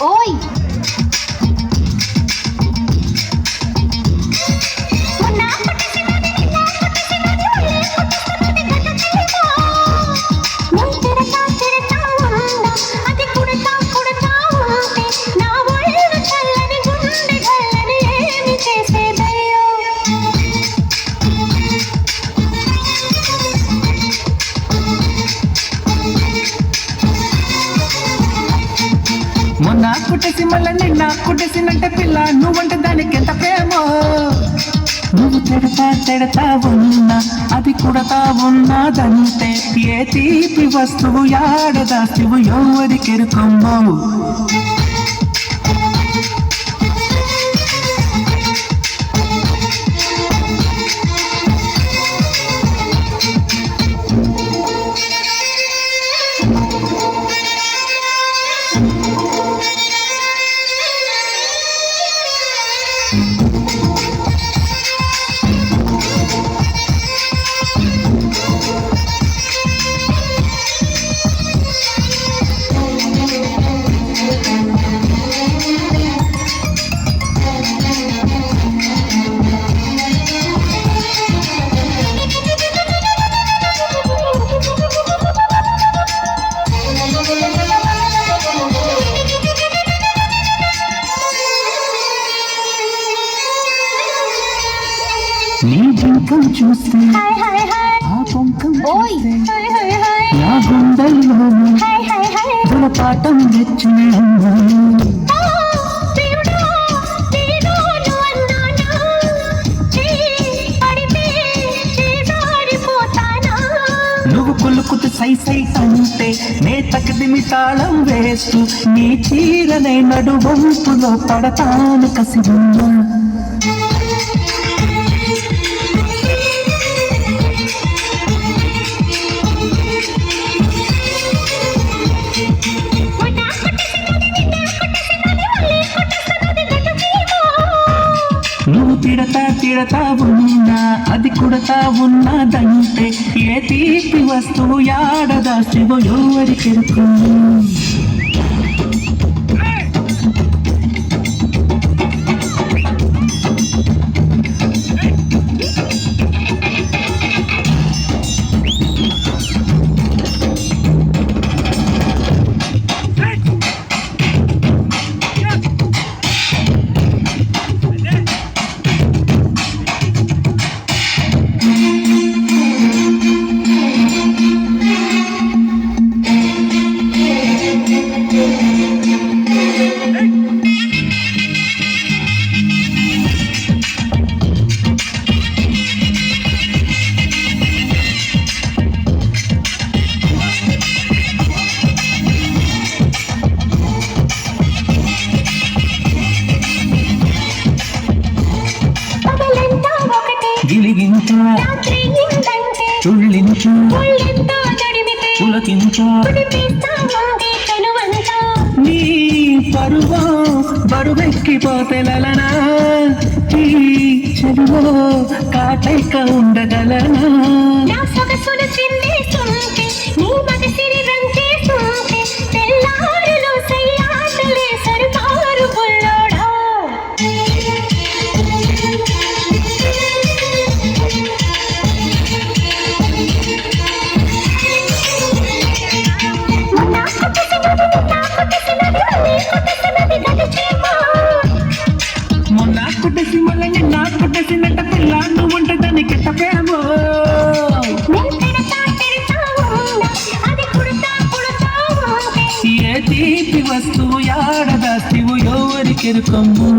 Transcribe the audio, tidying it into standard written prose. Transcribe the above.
ఓయ్ మొన్న కుట్టేసి మళ్ళీ నిన్న కుట్టేసినంటే పిల్ల నువ్వంటే దానికి ఎంత ప్రేమో. నువ్వు తిడతా ఉన్నా అది కుడతా ఉన్నదంటే ఏ తీపి వస్తువు యాడదాస్తువు ఎవరికెరుకొమ్మో. నీ జింకం చూస్తే ఆ పొంకం నా గుండెల్లో గుణపాఠం తెచ్చినమ్మా. నువ్వు కులుకుతు సై అంటే నే తకదిమి తాళం వేస్తూ నీ చీరనే నడువంపులో పడతాను కసిగున్నా. నువ్వు తిడతా ఉన్నా అది కుడతా ఉన్నదంటే ఏ తీపి వస్తువు యాడదాస్తువు ఎవరికెరుకు. గిలిగించా చుళ్ళించా పులకించా నీ పరువో బరువెక్కిపోతెలనా ఈ చెరువో కాటైక ఉండగలనా. మొన్న కుట్టేసి మళ్ళీ నిన్న కుట్టేసినంట పిల్ల నువ్వుంటే దానికి ఎంత ప్రేమో. ఏ తీపి వస్తువు యాడదాస్తువు ఎవరికెరుకొమ్ము.